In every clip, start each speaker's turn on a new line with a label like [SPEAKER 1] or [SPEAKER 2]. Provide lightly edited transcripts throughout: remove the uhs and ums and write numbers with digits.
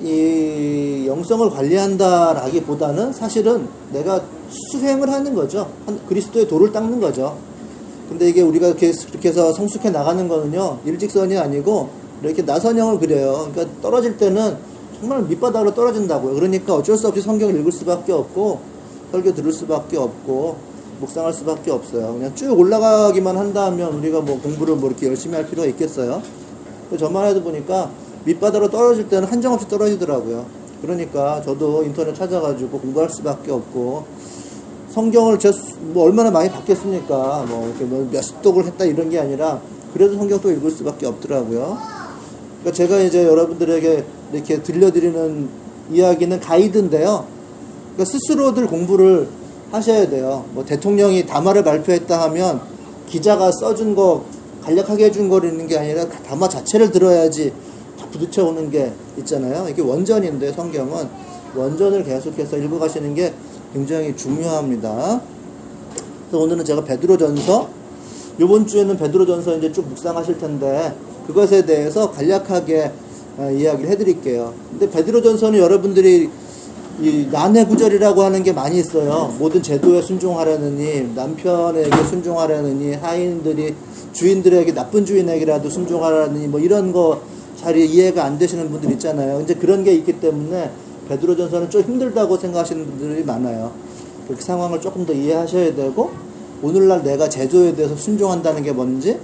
[SPEAKER 1] 이 영성을 관리한다라기보다는 사실은 내가 수행을 하는 거죠. 그리스도의 도를 닦는 거죠. 근데 이게 우리가 그렇게 해서 성숙해 나가는 거는요, 일직선이 아니고 이렇게 나선형을 그려요. 그러니까 떨어질 때는 정말 밑바닥으로 떨어진다고요. 그러니까 어쩔 수 없이 성경을 읽을 수밖에 없고 설교 들을 수밖에 없고 묵상할 수밖에 없어요. 그냥 쭉 올라가기만 한다면 우리가 뭐 공부를 뭐 이렇게 열심히 할 필요가 있겠어요? 저만 해도 보니까 밑바닥으로 떨어질 때는 한정없이 떨어지더라고요. 그러니까 저도 인터넷 찾아가지고 공부할 수밖에 없고, 성경을 뭐 얼마나 많이 받겠습니까? 뭐 이렇게 뭐 몇십 독을 했다 이런 게 아니라 그래도 성경 또 읽을 수밖에 없더라고요. 그러니까 제가 이제 여러분들에게 이렇게 들려드리는 이야기는 가이드인데요. 그러니까 스스로들 공부를 하셔야 돼요. 뭐 대통령이 담화를 발표했다 하면 기자가 써준 거 간략하게 해준 거를 읽는 게 아니라 담화 자체를 들어야지 다 부딪혀 오는 게 있잖아요. 이게 원전인데 성경은 원전을 계속해서 읽어가시는 게 굉장히 중요합니다. 그래서 오늘은 제가 베드로전서, 이번 주에는 베드로전서 이제 쭉 묵상하실 텐데 그것에 대해서 간략하게 이야기를 해드릴게요. 근데 베드로전서는 여러분들이 이 난해 구절이라고 하는 게 많이 있어요. 모든 제도에 순종하려느니, 남편에게 순종하려느니, 하인들이 주인들에게, 나쁜 주인에게라도 순종하려느니, 뭐 이런 거 잘 이해가 안 되시는 분들 있잖아요. 이제 그런 게 있기 때문에 베드로전서는 좀 힘들다고 생각하시는 분들이 많아요. 그 상황을 조금 더 이해하셔야 되고, 오늘날 내가 제도에 대해서 순종한다는 게 뭔지,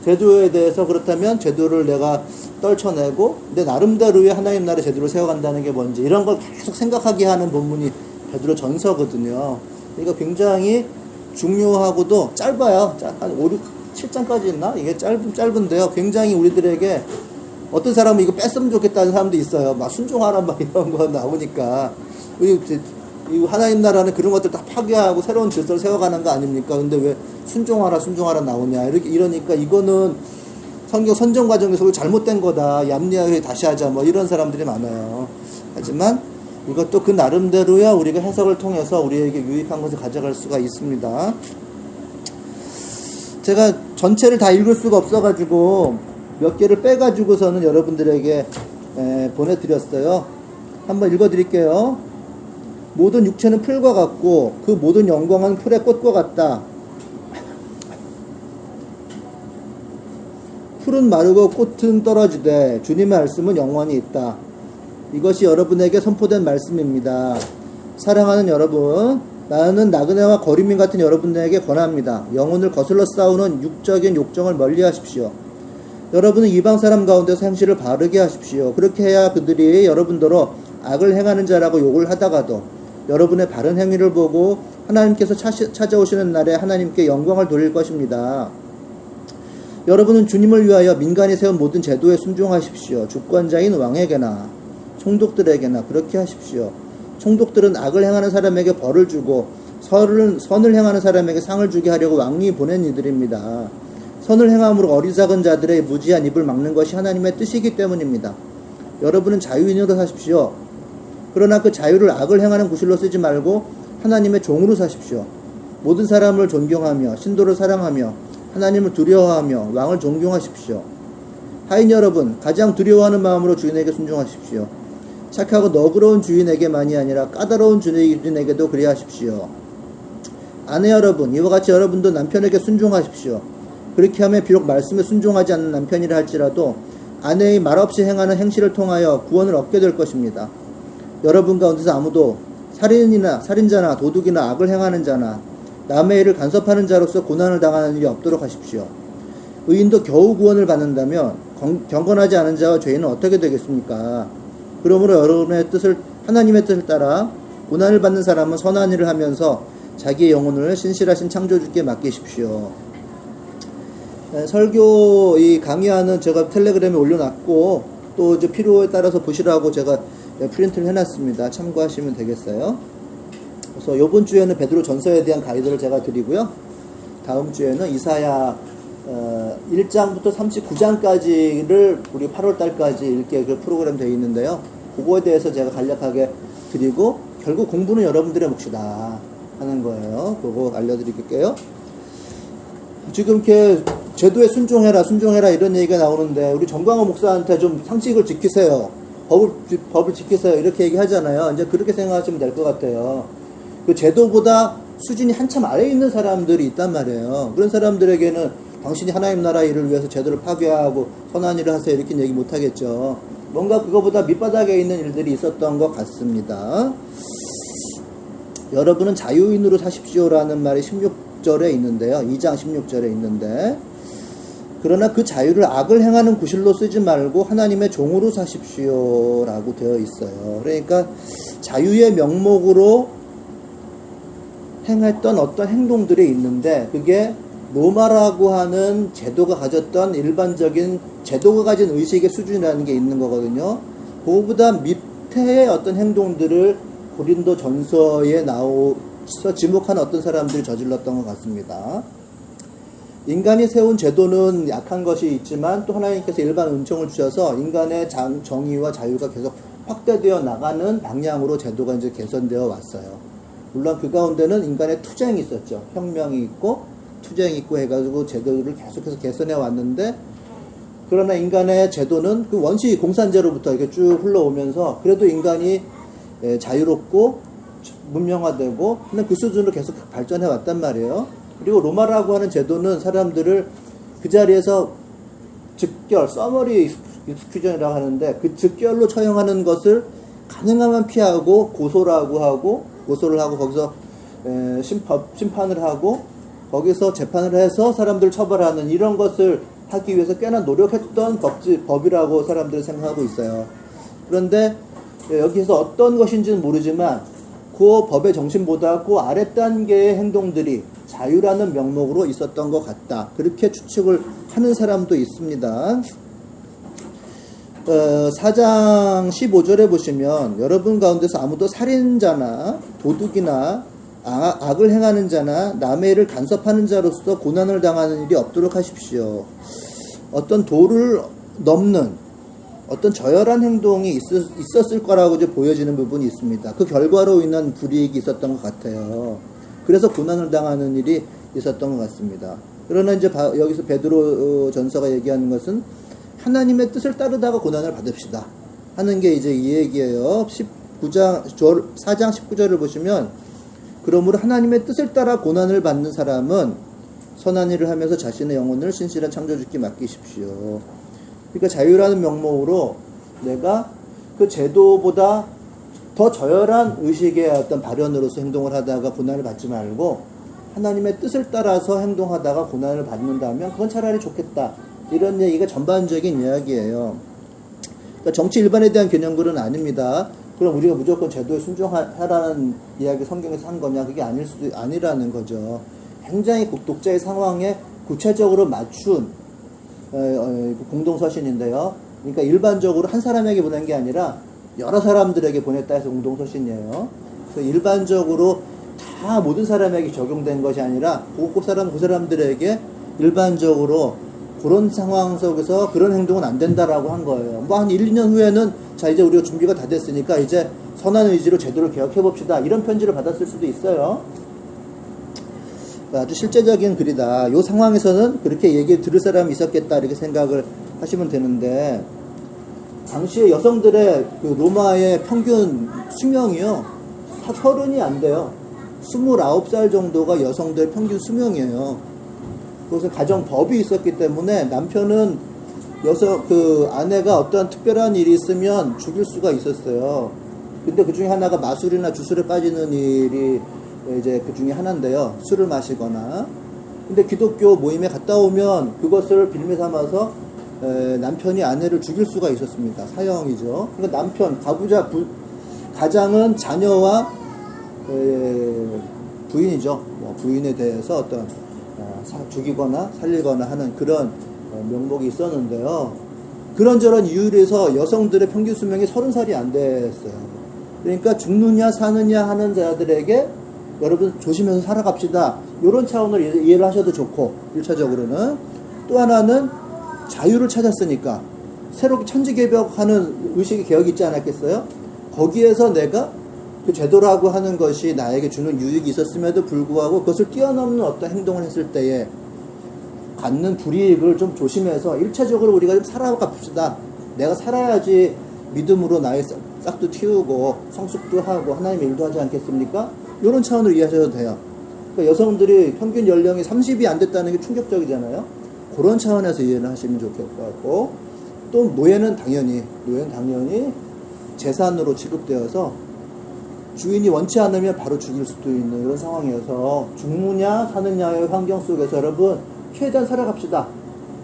[SPEAKER 1] 제도에 대해서 그렇다면 제도를 내가 떨쳐내고 내 나름대로의 하나님 나라의 제도를 세워간다는 게 뭔지, 이런 걸 계속 생각하게 하는 본문이 베드로전서거든요. 그러니까 굉장히 중요하고도 짧아요. 한 5, 6, 7장까지 있나? 이게 짧은데요. 굉장히 우리들에게, 어떤 사람은 이거 뺐으면 좋겠다는 사람도 있어요. 막 순종하라 막 이런 거 나오니까. 이 하나님 나라는 그런 것들 다 파괴하고 새로운 질서를 세워가는 거 아닙니까? 근데 왜 순종하라 나오냐. 이러니까 이거는 성경 선정 과정에서 잘못된 거다. 얌리하게 다시 하자. 뭐 이런 사람들이 많아요. 하지만 이것도 그 나름대로야 우리가 해석을 통해서 우리에게 유익한 것을 가져갈 수가 있습니다. 제가 전체를 다 읽을 수가 없어가지고 몇 개를 빼가지고서는 여러분들에게 보내드렸어요. 한번 읽어드릴게요. 모든 육체는 풀과 같고 그 모든 영광은 풀의 꽃과 같다. 풀은 마르고 꽃은 떨어지되 주님의 말씀은 영원히 있다. 이것이 여러분에게 선포된 말씀입니다. 사랑하는 여러분, 나는 나그네와 거류민 같은 여러분에게 권합니다. 영혼을 거슬러 싸우는 육적인 욕정을 멀리하십시오. 여러분은 이방 사람 가운데서 행실을 바르게 하십시오. 그렇게 해야 그들이 여러분더러 악을 행하는 자라고 욕을 하다가도 여러분의 바른 행위를 보고 하나님께서 찾아오시는 날에 하나님께 영광을 돌릴 것입니다. 여러분은 주님을 위하여 민간이 세운 모든 제도에 순종하십시오. 주권자인 왕에게나 총독들에게나 그렇게 하십시오. 총독들은 악을 행하는 사람에게 벌을 주고 선을 행하는 사람에게 상을 주게 하려고 왕이 보낸 이들입니다. 선을 행함으로 어리석은 자들의 무지한 입을 막는 것이 하나님의 뜻이기 때문입니다. 여러분은 자유인으로 사십시오. 그러나 그 자유를 악을 행하는 구실로 쓰지 말고 하나님의 종으로 사십시오. 모든 사람을 존경하며 신도를 사랑하며 하나님을 두려워하며 왕을 존경하십시오. 하인 여러분, 가장 두려워하는 마음으로 주인에게 순종하십시오. 착하고 너그러운 주인에게만이 아니라 까다로운 주인에게도 그리하십시오. 아내 여러분, 이와 같이 여러분도 남편에게 순종하십시오. 그렇게 하면 비록 말씀에 순종하지 않는 남편이라 할지라도 아내의 말없이 행하는 행실을 통하여 구원을 얻게 될 것입니다. 여러분 가운데서 아무도 살인자나 도둑이나 악을 행하는 자나 남의 일을 간섭하는 자로서 고난을 당하는 일이 없도록 하십시오. 의인도 겨우 구원을 받는다면 경건하지 않은 자와 죄인은 어떻게 되겠습니까? 그러므로 여러분의 하나님의 뜻을 따라 고난을 받는 사람은 선한 일을 하면서 자기의 영혼을 신실하신 창조주께 맡기십시오. 설교 이 강의안은 제가 텔레그램에 올려놨고 또 이제 필요에 따라서 보시라고 제가 프린트를 해놨습니다. 참고하시면 되겠어요. 그래서 이번 주에는 베드로 전서에 대한 가이드를 제가 드리고요. 다음 주에는 이사야 1장부터 39장까지를 우리 8월 달까지 읽게 그 프로그램 되어 있는데요. 그거에 대해서 제가 간략하게 드리고 결국 공부는 여러분들의 몫이다 하는 거예요. 그거 알려드릴게요. 지금 이렇게 제도에 순종해라 이런 얘기가 나오는데 우리 정광호 목사한테 좀 상식을 지키세요. 법을 지키세요. 이렇게 얘기하잖아요. 이제 그렇게 생각하시면 될 것 같아요. 그 제도보다 수준이 한참 아래에 있는 사람들이 있단 말이에요. 그런 사람들에게는 당신이 하나님 나라 일을 위해서 제도를 파괴하고 선한 일을 하세요. 이렇게 얘기 못 하겠죠. 뭔가 그거보다 밑바닥에 있는 일들이 있었던 것 같습니다. 여러분은 자유인으로 사십시오라는 말이 16절에 있는데요. 2장 16절에 있는데, 그러나 그 자유를 악을 행하는 구실로 쓰지 말고 하나님의 종으로 사십시오라고 되어 있어요. 그러니까 자유의 명목으로 행했던 어떤 행동들이 있는데, 그게 로마라고 하는 제도가 가졌던 일반적인 제도가 가진 의식의 수준이라는 게 있는 거거든요. 그거보다 밑에의 어떤 행동들을 고린도 전서에 나오서 지목한 어떤 사람들이 저질렀던 것 같습니다. 인간이 세운 제도는 약한 것이 있지만 또 하나님께서 일반 은총을 주셔서 인간의 정의와 자유가 계속 확대되어 나가는 방향으로 제도가 이제 개선되어 왔어요. 물론 그 가운데는 인간의 투쟁이 있었죠. 혁명이 있고 투쟁이 있고 해가지고 제도를 계속해서 개선해 왔는데, 그러나 인간의 제도는 그 원시 공산제로부터 이렇게 쭉 흘러오면서 그래도 인간이 자유롭고 문명화되고 근데 그 수준으로 계속 발전해 왔단 말이에요. 그리고 로마라고 하는 제도는 사람들을 그 자리에서 즉결, 서머리 익스큐전이라고 하는데, 그 즉결로 처형하는 것을 가능하면 피하고 고소를 하고 거기서 심판을 하고 거기서 재판을 해서 사람들을 처벌하는 이런 것을 하기 위해서 꽤나 노력했던 법이라고 사람들이 생각하고 있어요. 그런데 여기서 어떤 것인지는 모르지만 그 법의 정신보다 그 아랫단계의 행동들이 자유라는 명목으로 있었던 것 같다. 그렇게 추측을 하는 사람도 있습니다. 4장 15절에 보시면 여러분 가운데서 아무도 살인자나 도둑이나 악을 행하는 자나 남의 일을 간섭하는 자로서 고난을 당하는 일이 없도록 하십시오. 어떤 도를 넘는 어떤 저열한 행동이 있었을 거라고 이제 보여지는 부분이 있습니다. 그 결과로 인한 불이익이 있었던 것 같아요. 그래서 고난을 당하는 일이 있었던 것 같습니다. 그러나 이제 여기서 베드로 전서가 얘기하는 것은 하나님의 뜻을 따르다가 고난을 받읍시다 하는 게 이제 이 얘기예요. 4장 19절을 보시면, 그러므로 하나님의 뜻을 따라 고난을 받는 사람은 선한 일을 하면서 자신의 영혼을 신실한 창조주께 맡기십시오. 그러니까 자유라는 명목으로 내가 그 제도보다 더 저열한 의식의 어떤 발현으로서 행동을 하다가 고난을 받지 말고 하나님의 뜻을 따라서 행동하다가 고난을 받는다면 그건 차라리 좋겠다. 이런 얘기가 전반적인 이야기예요. 그러니까 정치 일반에 대한 개념글은 아닙니다. 그럼 우리가 무조건 제도에 순종하라는 이야기 성경에서 한 거냐? 그게 아니라는 거죠. 굉장히 독자의 상황에 구체적으로 맞춘 공동서신인데요. 그러니까 일반적으로 한 사람에게 보낸 게 아니라 여러 사람들에게 보냈다 해서 공동서신이에요. 그래서 일반적으로 다 모든 사람에게 적용된 것이 아니라 그 사람들에게 일반적으로 그런 상황 속에서 그런 행동은 안 된다라고 한 거예요. 뭐 한 1, 2년 후에는 자 이제 우리가 준비가 다 됐으니까 이제 선한 의지로 제도를 개혁해 봅시다. 이런 편지를 받았을 수도 있어요. 아주 실제적인 글이다. 이 상황에서는 그렇게 얘기 들을 사람이 있었겠다 이렇게 생각을 하시면 되는데, 당시에 여성들의 그 로마의 평균 수명이요 30이 안 돼요. 29살 정도가 여성들의 평균 수명이에요. 그것은 가정법이 있었기 때문에 남편은 아내가 어떤 특별한 일이 있으면 죽일 수가 있었어요. 근데 그 중에 하나가 마술이나 주술에 빠지는 일이 이제 그 중에 하나인데요. 술을 마시거나. 근데 기독교 모임에 갔다 오면 그것을 빌미 삼아서 남편이 아내를 죽일 수가 있었습니다. 사형이죠. 그러니까 남편, 가장은 자녀와 부인이죠. 부인에 대해서 어떤 죽이거나 살리거나 하는 그런 명목이 있었는데요. 그런저런 이유로 해서 여성들의 평균 수명이 30살이 안 됐어요. 그러니까 죽느냐 사느냐 하는 자들에게 여러분 조심해서 살아갑시다. 이런 차원으로 이해를 하셔도 좋고, 1차적으로는 또 하나는 자유를 찾았으니까 새롭게 천지개벽하는 의식의 개혁이 있지 않았겠어요? 거기에서 내가 그 제도라고 하는 것이 나에게 주는 유익이 있었음에도 불구하고 그것을 뛰어넘는 어떤 행동을 했을 때에 갖는 불이익을 좀 조심해서 1차적으로 우리가 좀 살아갑시다. 내가 살아야지 믿음으로 나의 싹도 틔우고 성숙도 하고 하나님의 일도 하지 않겠습니까? 이런 차원으로 이해하셔도 돼요. 그러니까 여성들이 평균 연령이 30이 안 됐다는 게 충격적이잖아요. 그런 차원에서 이해를 하시면 좋을 것 같고, 또 노예는 당연히 재산으로 취급되어서 주인이 원치 않으면 바로 죽일 수도 있는 이런 상황이어서 죽느냐 사느냐의 환경 속에서 여러분 최대한 살아갑시다.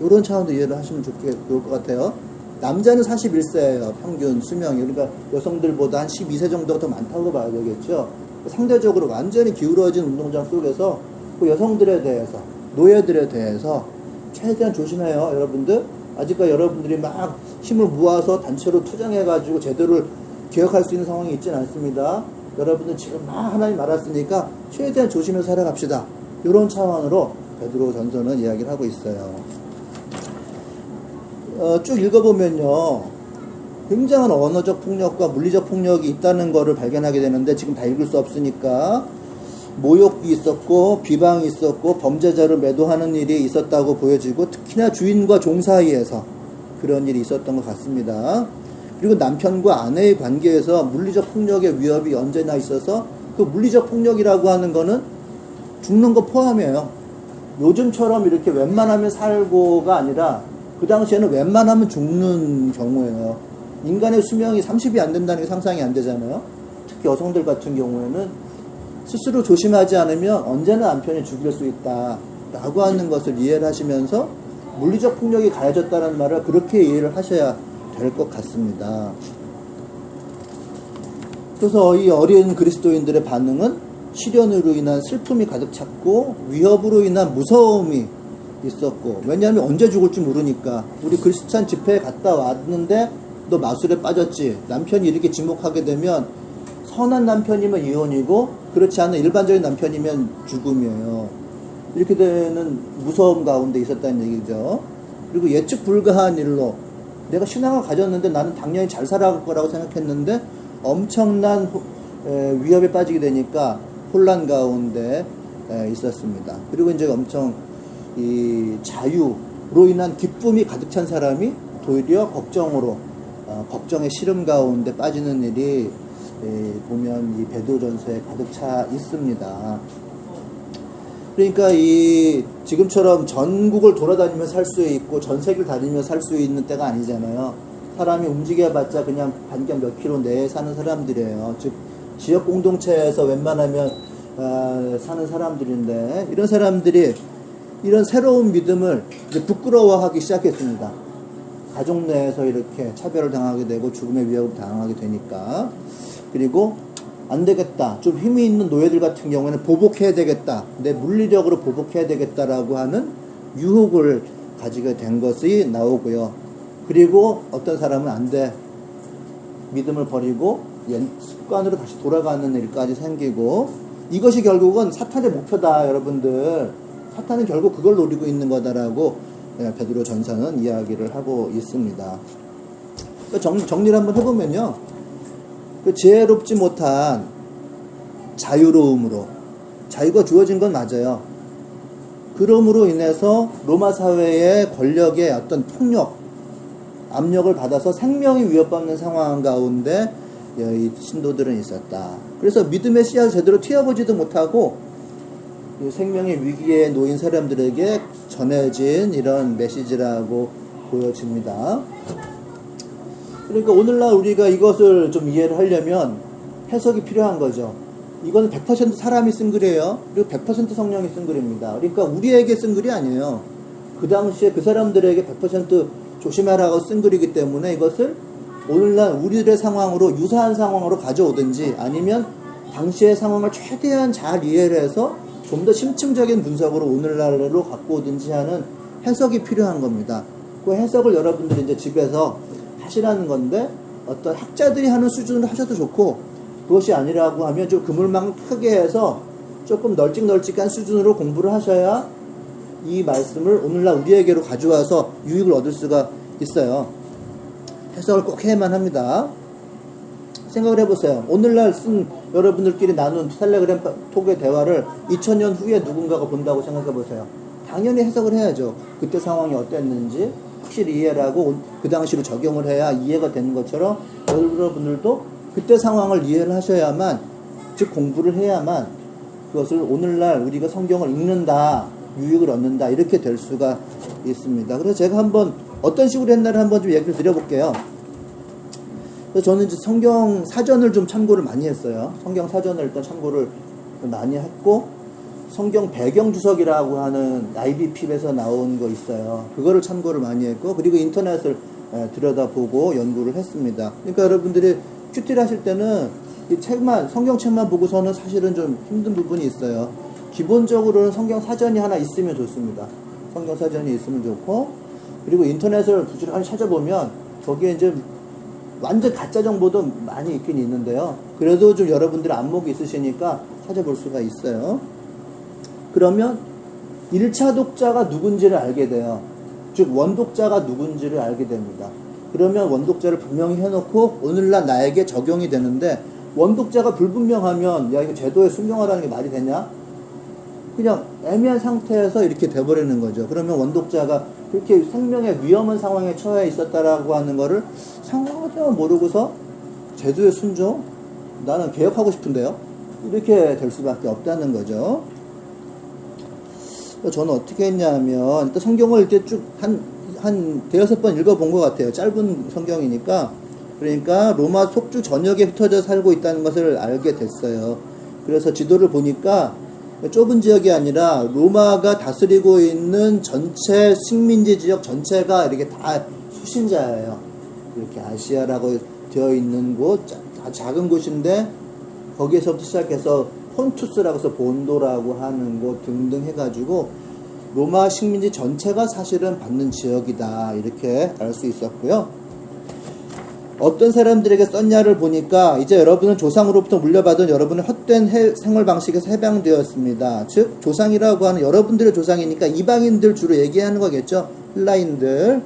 [SPEAKER 1] 이런 차원도 이해를 하시면 좋을 것 같아요. 남자는 41세예요. 평균 수명이. 그러니까 여성들보다 한 12세 정도가 더 많다고 봐야 되겠죠. 상대적으로 완전히 기울어진 운동장 속에서 그 여성들에 대해서, 노예들에 대해서 최대한 조심해요. 여러분들. 아직까지 여러분들이 막 힘을 모아서 단체로 투쟁해가지고 제대로 개혁할 수 있는 상황이 있지는 않습니다. 여러분들 지금 막 하나님 알았으니까 최대한 조심해서 살아갑시다. 이런 차원으로 베드로 전서는 이야기를 하고 있어요. 쭉 읽어보면요, 굉장한 언어적 폭력과 물리적 폭력이 있다는 것을 발견하게 되는데, 지금 다 읽을 수 없으니까 모욕이 있었고 비방이 있었고 범죄자를 매도하는 일이 있었다고 보여지고, 특히나 주인과 종 사이에서 그런 일이 있었던 것 같습니다. 그리고 남편과 아내의 관계에서 물리적 폭력의 위협이 언제나 있어서, 그 물리적 폭력이라고 하는 거는 죽는 거 포함이에요. 요즘처럼 이렇게 웬만하면 살고가 아니라 그 당시에는 웬만하면 죽는 경우예요. 인간의 수명이 30이 안 된다는 게 상상이 안 되잖아요. 특히 여성들 같은 경우에는 스스로 조심하지 않으면 언제나 남편이 죽일 수 있다 라고 하는 것을 이해를 하시면서 물리적 폭력이 가해졌다는 말을 그렇게 이해를 하셔야 될 것 같습니다. 그래서 이 어린 그리스도인들의 반응은 시련으로 인한 슬픔이 가득 찼고 위협으로 인한 무서움이 있었고, 왜냐하면 언제 죽을지 모르니까. 우리 크리스찬 집회에 갔다 왔는데 너 마술에 빠졌지, 남편이 이렇게 지목하게 되면 선한 남편이면 이혼이고 그렇지 않은 일반적인 남편이면 죽음이에요. 이렇게 되는 무서움 가운데 있었다는 얘기죠. 그리고 예측 불가한 일로 내가 신앙을 가졌는데 나는 당연히 잘 살아갈 거라고 생각했는데 엄청난 위협에 빠지게 되니까 혼란 가운데 있었습니다. 그리고 이제 엄청 이 자유로 인한 기쁨이 가득 찬 사람이 도리어 걱정의 시름 가운데 빠지는 일이 보면 이 베드로전서에 가득 차 있습니다. 그러니까 이 지금처럼 전국을 돌아다니면서 살 수 있고 전 세계를 다니면서 살 수 있는 때가 아니잖아요. 사람이 움직여봤자 그냥 반경 몇 킬로 내에 사는 사람들이에요. 즉 지역 공동체에서 웬만하면 사는 사람들인데, 이런 사람들이 이런 새로운 믿음을 이제 부끄러워하기 시작했습니다. 가족 내에서 이렇게 차별을 당하게 되고 죽음의 위협을 당하게 되니까. 그리고 안 되겠다, 좀 힘이 있는 노예들 같은 경우에는 보복해야 되겠다, 내 물리력으로 보복해야 되겠다라고 하는 유혹을 가지게 된 것이 나오고요. 그리고 어떤 사람은 안 돼, 믿음을 버리고 옛 습관으로 다시 돌아가는 일까지 생기고, 이것이 결국은 사탄의 목표다. 여러분들, 사탄은 결국 그걸 노리고 있는 거다라고 베드로 전서는 이야기를 하고 있습니다. 정리를 한번 해보면요, 그 지혜롭지 못한 자유로움으로, 자유가 주어진 건 맞아요. 그럼으로 인해서 로마 사회의 권력의 어떤 폭력, 압력을 받아서 생명이 위협받는 상황 가운데 이 신도들은 있었다. 그래서 믿음의 씨앗을 제대로 튀어보지도 못하고 생명의 위기에 놓인 사람들에게 전해진 이런 메시지라고 보여집니다. 그러니까 오늘날 우리가 이것을 좀 이해를 하려면 해석이 필요한 거죠. 이건 100% 사람이 쓴 글이에요. 그리고 100% 성령이 쓴 글입니다. 그러니까 우리에게 쓴 글이 아니에요. 그 당시에 그 사람들에게 100% 조심하라고 쓴 글이기 때문에 이것을 오늘날 우리들의 상황으로 유사한 상황으로 가져오든지, 아니면 당시의 상황을 최대한 잘 이해를 해서 좀 더 심층적인 분석으로 오늘날로 갖고 오든지 하는 해석이 필요한 겁니다. 그 해석을 여러분들이 이제 집에서 하시라는 건데, 어떤 학자들이 하는 수준으로 하셔도 좋고, 그것이 아니라고 하면 좀 그물망을 크게 해서 조금 널찍널찍한 수준으로 공부를 하셔야 이 말씀을 오늘날 우리에게로 가져와서 유익을 얻을 수가 있어요. 해석을 꼭 해야만 합니다. 생각을 해보세요. 오늘날 쓴 여러분들끼리 나눈 텔레그램 톡의 대화를 2000년 후에 누군가가 본다고 생각해보세요. 당연히 해석을 해야죠. 그때 상황이 어땠는지, 확실히 이해를 하고 그 당시로 적용을 해야 이해가 되는 것처럼 여러분들도 그때 상황을 이해를 하셔야만, 즉 공부를 해야만 그것을 오늘날 우리가 성경을 읽는다, 유익을 얻는다, 이렇게 될 수가 있습니다. 그래서 제가 한번 어떤 식으로 했나를 한번 좀 얘기를 드려볼게요. 그래서 저는 이제 성경 사전을 좀 참고를 많이 했어요. 성경 사전을 일단 참고를 많이 했고, 성경 배경 주석이라고 하는 IBP에서 나온 거 있어요. 그거를 참고를 많이 했고, 그리고 인터넷을 들여다보고 연구를 했습니다. 그러니까 여러분들이 큐티를 하실 때는 이 책만, 성경책만 보고서는 사실은 좀 힘든 부분이 있어요. 기본적으로는 성경 사전이 하나 있으면 좋습니다. 성경 사전이 있으면 좋고, 그리고 인터넷을 부지런히 찾아보면 거기에 이제 완전 가짜 정보도 많이 있긴 있는데요. 그래도 좀 여러분들 안목이 있으시니까 찾아볼 수가 있어요. 그러면 1차 독자가 누군지를 알게 돼요. 즉 원독자가 누군지를 알게 됩니다. 그러면 원독자를 분명히 해놓고 오늘날 나에게 적용이 되는데, 원독자가 불분명하면 야 이거 제도에 순종하라는 게 말이 되냐? 그냥 애매한 상태에서 이렇게 돼버리는 거죠. 그러면 원독자가 그렇게 생명의 위험한 상황에 처해 있었다라고 하는 거를 상황을 모르고서 제도의 순종? 나는 개혁하고 싶은데요? 이렇게 될 수밖에 없다는 거죠. 저는 어떻게 했냐면, 일단 성경을 이렇게 쭉 한 대여섯 번 읽어본 것 같아요. 짧은 성경이니까. 그러니까 로마 속주 전역에 흩어져 살고 있다는 것을 알게 됐어요. 그래서 지도를 보니까 좁은 지역이 아니라 로마가 다스리고 있는 전체 식민지 지역 전체가 이렇게 다 수신자예요. 이렇게 아시아라고 되어 있는 곳, 다 작은 곳인데 거기에서부터 시작해서 폰투스라고 해서 본도라고 하는 곳 등등 해가지고 로마 식민지 전체가 사실은 받는 지역이다, 이렇게 알 수 있었고요. 어떤 사람들에게 썼냐를 보니까 이제 여러분은 조상으로부터 물려받은 여러분의 헛된 생활 방식에서 해방되었습니다. 즉 조상이라고 하는 여러분들의 조상이니까 이방인들 주로 얘기하는 거겠죠. 헬라인들.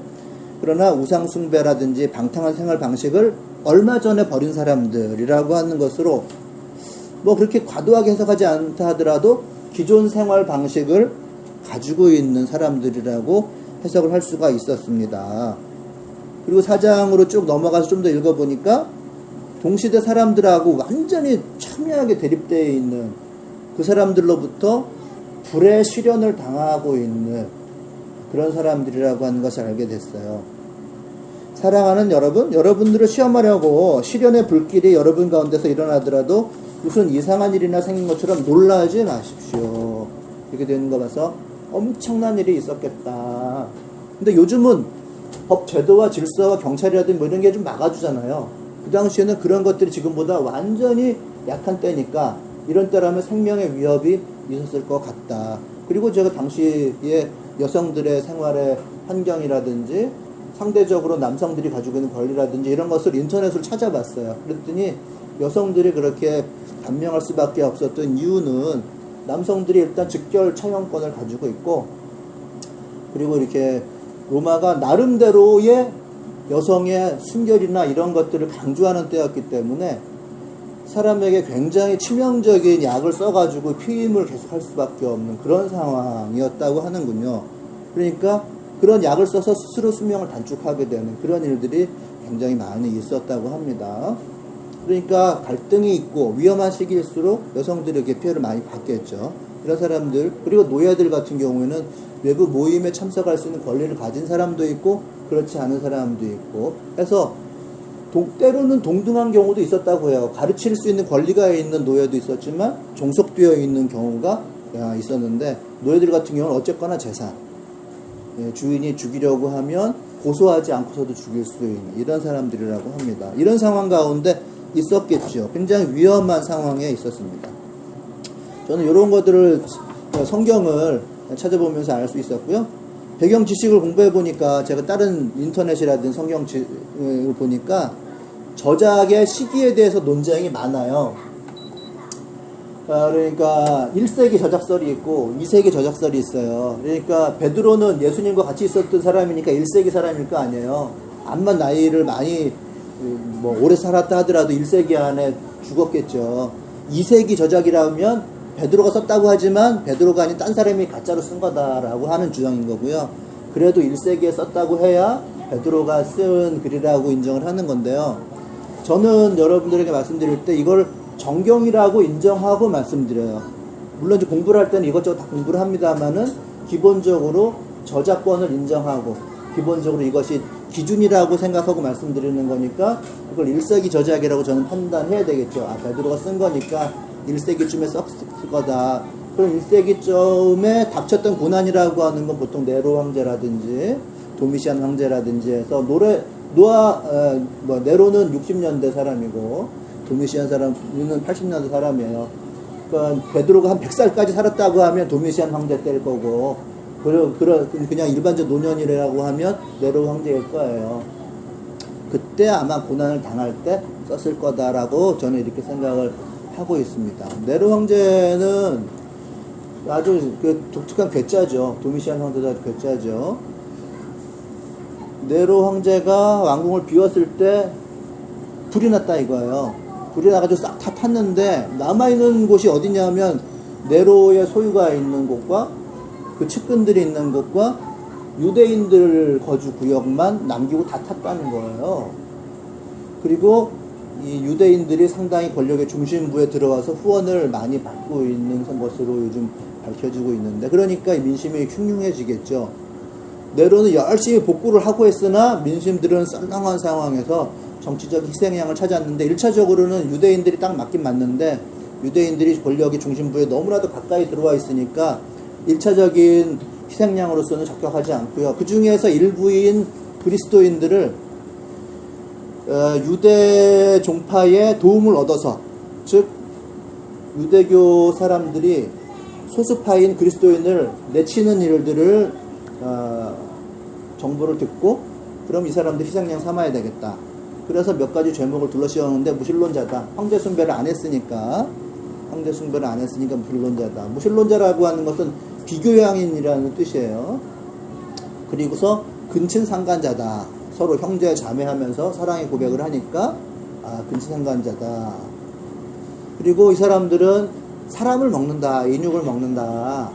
[SPEAKER 1] 그러나 우상 숭배라든지 방탕한 생활 방식을 얼마 전에 버린 사람들이라고 하는 것으로, 뭐 그렇게 과도하게 해석하지 않다 하더라도 기존 생활 방식을 가지고 있는 사람들이라고 해석을 할 수가 있었습니다. 그리고 4장으로 쭉 넘어가서 좀 더 읽어보니까 동시대 사람들하고 완전히 첨예하게 대립되어 있는 그 사람들로부터 불의 시련을 당하고 있는 그런 사람들이라고 하는 것을 알게 됐어요. 사랑하는 여러분, 여러분들을 시험하려고 시련의 불길이 여러분 가운데서 일어나더라도 무슨 이상한 일이나 생긴 것처럼 놀라지 마십시오. 이렇게 되는 거 봐서 엄청난 일이 있었겠다. 근데 요즘은 법 제도와 질서와 경찰이라든지 뭐 이런 게 좀 막아주잖아요. 그 당시에는 그런 것들이 지금보다 완전히 약한 때니까 이런 때라면 생명의 위협이 있었을 것 같다. 그리고 제가 당시에 여성들의 생활의 환경이라든지 상대적으로 남성들이 가지고 있는 권리라든지 이런 것을 인터넷으로 찾아봤어요. 그랬더니 여성들이 그렇게 단명할 수밖에 없었던 이유는 남성들이 일단 직결 처형권을 가지고 있고, 그리고 이렇게 로마가 나름대로의 여성의 순결이나 이런 것들을 강조하는 때였기 때문에 사람에게 굉장히 치명적인 약을 써가지고 피임을 계속할 수밖에 없는 그런 상황이었다고 하는군요. 그러니까 그런 약을 써서 스스로 수명을 단축하게 되는 그런 일들이 굉장히 많이 있었다고 합니다. 그러니까 갈등이 있고 위험한 시기일수록 여성들에게 피해를 많이 받겠죠. 이런 사람들, 그리고 노예들 같은 경우에는 외부 모임에 참석할 수 있는 권리를 가진 사람도 있고 그렇지 않은 사람도 있고 해서 때로는 동등한 경우도 있었다고 해요. 가르칠 수 있는 권리가 있는 노예도 있었지만 종속되어 있는 경우가 있었는데, 노예들 같은 경우는 어쨌거나 재산, 주인이 죽이려고 하면 고소하지 않고서도 죽일 수 있는 이런 사람들이라고 합니다. 이런 상황 가운데 있었겠죠. 굉장히 위험한 상황에 있었습니다. 저는 이런 것들을 성경을 찾아보면서 알 수 있었고요. 배경 지식을 공부해 보니까 제가 다른 인터넷이라든 성경을 보니까 저작의 시기에 대해서 논쟁이 많아요. 그러니까 1세기 저작설이 있고 2세기 저작설이 있어요. 그러니까 베드로는 예수님과 같이 있었던 사람이니까 1세기 사람일 거 아니에요. 암만 나이를 많이 뭐 오래 살았다 하더라도 1세기 안에 죽었겠죠. 2세기 저작이라면 베드로가 썼다고 하지만 베드로가 아닌 딴 사람이 가짜로 쓴 거다라고 하는 주장인 거고요. 그래도 1세기에 썼다고 해야 베드로가 쓴 글이라고 인정을 하는 건데요. 저는 여러분들에게 말씀드릴 때 이걸 정경이라고 인정하고 말씀드려요. 물론 이제 공부를 할 때는 이것저것 다 공부를 합니다만은 기본적으로 저작권을 인정하고 기본적으로 이것이 기준이라고 생각하고 말씀드리는 거니까 그걸 1세기 저작이라고 저는 판단해야 되겠죠. 베드로가 쓴 거니까 1세기쯤에 썼을 거다. 그럼 1세기쯤에 닥쳤던 고난이라고 하는 건 보통 네로 황제라든지 도미시안 황제라든지 해서 네로는 60년대 사람이고 도미시안 사람은 80년대 사람이에요. 그러니까 베드로가 한 100살까지 살았다고 하면 도미시안 황제 때일 거고 그냥 일반적 노년이라고 하면 네로 황제일 거예요. 그때 아마 고난을 당할 때 썼을 거다라고 저는 이렇게 생각을 하고 있습니다. 네로 황제는 아주 독특한 괴짜죠. 도미시안 황제도 아주 괴짜죠. 네로 황제가 왕궁을 비웠을 때 불이 났다 이거예요. 불이 나가지고 싹 다 탔는데 남아있는 곳이 어디냐면 네로의 소유가 있는 곳과 그 측근들이 있는 곳과 유대인들 거주 구역만 남기고 다 탔다는 거예요. 그리고 이 유대인들이 상당히 권력의 중심부에 들어와서 후원을 많이 받고 있는 것으로 요즘 밝혀지고 있는데, 그러니까 민심이 흉흉해지겠죠. 네로는 열심히 복구를 하고 했으나 민심들은 썰렁한 상황에서 정치적 희생양을 찾았는데 1차적으로는 유대인들이 딱 맞긴 맞는데 유대인들이 권력의 중심부에 너무나도 가까이 들어와 있으니까 1차적인 희생양으로서는 적격하지 않고요. 그 중에서 일부인 그리스도인들을 유대 종파의 도움을 얻어서, 즉 유대교 사람들이 소수파인 그리스도인을 내치는 일들을 정보를 듣고 그럼 이 사람들 희생양 삼아야 되겠다. 그래서 몇 가지 죄목을 둘러씌웠는데 무신론자다. 황제 숭배를 안 했으니까 무신론자다. 무신론자라고 하는 것은 비교양인이라는 뜻이에요. 그리고서 근친상간자다. 서로 형제 자매하면서 사랑의 고백을 하니까 근친상간자다. 그리고 이 사람들은 사람을 먹는다. 인육을 먹는다.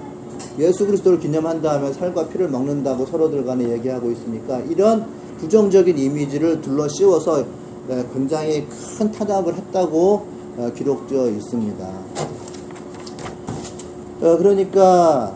[SPEAKER 1] 예수 그리스도를 기념한다 하면 살과 피를 먹는다고 서로들 간에 얘기하고 있으니까 이런 부정적인 이미지를 둘러 씌워서 굉장히 큰 타락을 했다고 기록되어 있습니다. 그러니까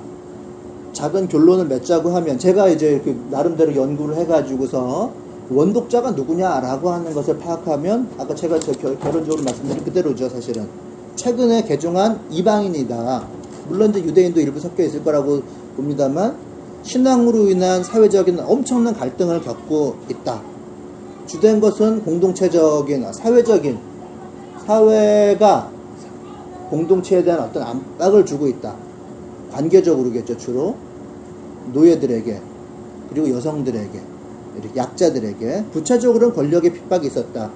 [SPEAKER 1] 작은 결론을 맺자고 하면 제가 이제 나름대로 연구를 해가지고서 원독자가 누구냐라고 하는 것을 파악하면 아까 제가 결론적으로 말씀드린 그대로죠. 사실은 최근에 개종한 이방인이다. 물론 이제 유대인도 일부 섞여 있을 거라고 봅니다만 신앙으로 인한 사회적인 엄청난 갈등을 겪고 있다. 주된 것은 공동체적인 사회가 공동체에 대한 어떤 압박을 주고 있다. 관계적으로겠죠. 주로 노예들에게 그리고 여성들에게 이렇게 약자들에게 부차적으로는 권력의 핍박이 있었다.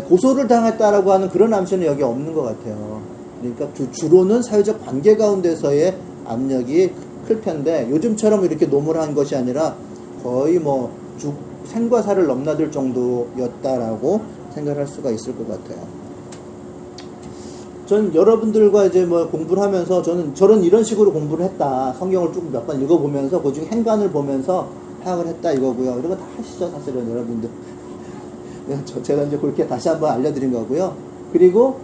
[SPEAKER 1] 고소를 당했다라고 하는 그런 암시는 여기 없는 것 같아요. 그러니까 주로는 사회적 관계 가운데서의 압력이 클 텐데 요즘처럼 이렇게 노멀한 것이 아니라 거의 생과 사를 넘나들 정도였다라고 생각할 수가 있을 것 같아요. 전 여러분들과 이제 공부를 하면서 저는 이런 식으로 공부를 했다. 성경을 쭉 몇 번 읽어보면서 그중에 행간을 보면서 파악을 했다 이거고요. 이런 거 다 하시죠, 사실은 여러분들. 제가 이제 그렇게 다시 한번 알려드린 거고요. 그리고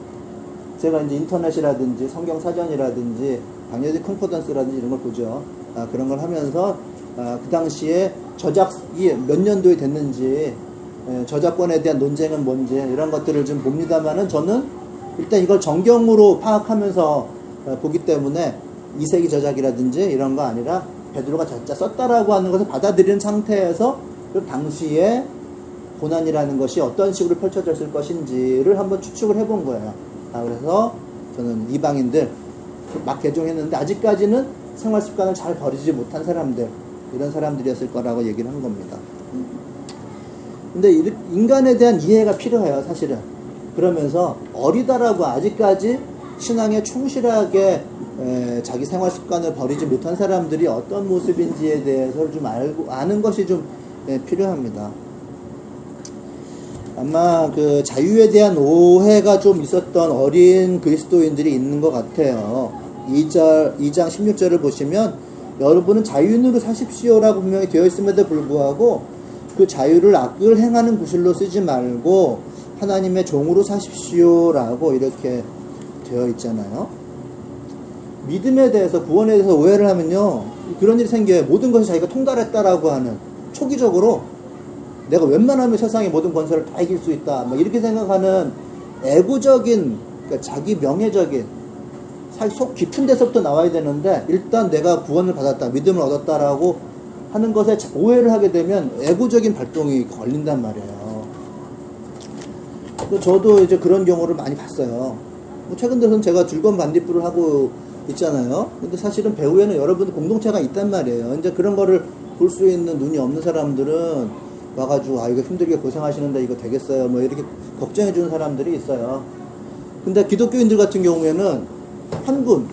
[SPEAKER 1] 제가 이제 인터넷이라든지 성경 사전이라든지 당연히 콘코던스라든지 이런 걸 보죠. 그런 걸 하면서 그 당시에 저작이 몇 년도에 됐는지 저작권에 대한 논쟁은 뭔지 이런 것들을 좀 봅니다만은 저는 일단 이걸 정경으로 파악하면서 보기 때문에 2세기 저작이라든지 이런 거 아니라 베드로가 진짜 썼다라고 하는 것을 받아들이는 상태에서 그 당시에 고난이라는 것이 어떤 식으로 펼쳐졌을 것인지를 한번 추측을 해본 거예요. 그래서 저는 이방인들 막 개종했는데 아직까지는 생활 습관을 잘 버리지 못한 사람들, 이런 사람들이었을 거라고 얘기를 한 겁니다. 근데 인간에 대한 이해가 필요해요, 사실은. 그러면서 어리다라고 아직까지 신앙에 충실하게 자기 생활 습관을 버리지 못한 사람들이 어떤 모습인지에 대해서 좀 아는 것이 좀 필요합니다. 아마 그 자유에 대한 오해가 좀 있었던 어린 그리스도인들이 있는 것 같아요. 2장 16절을 보시면 여러분은 자유인으로 사십시오라고 분명히 되어 있음에도 불구하고 그 자유를 악을 행하는 구실로 쓰지 말고 하나님의 종으로 사십시오라고 이렇게 되어 있잖아요. 믿음에 대해서, 구원에 대해서 오해를 하면요, 그런 일이 생겨요. 모든 것이 자기가 통달했다라고 하는, 초기적으로 내가 웬만하면 세상의 모든 권세를 다 이길 수 있다, 뭐 이렇게 생각하는 애구적인, 그러니까 자기 명예적인, 사실 속 깊은 데서부터 나와야 되는데, 일단 내가 구원을 받았다, 믿음을 얻었다라고 하는 것에 오해를 하게 되면 애구적인 발동이 걸린단 말이에요. 저도 이제 그런 경우를 많이 봤어요. 최근 들어서는 제가 즐거운 반딧불을 하고 있잖아요. 근데 사실은 배후에는 여러분 공동체가 있단 말이에요. 이제 그런 거를 볼 수 있는 눈이 없는 사람들은 와가지고, 아, 이거 힘들게 고생하시는데 이거 되겠어요, 뭐 이렇게 걱정해 주는 사람들이 있어요. 근데 기독교인들 같은 경우에는 한 분,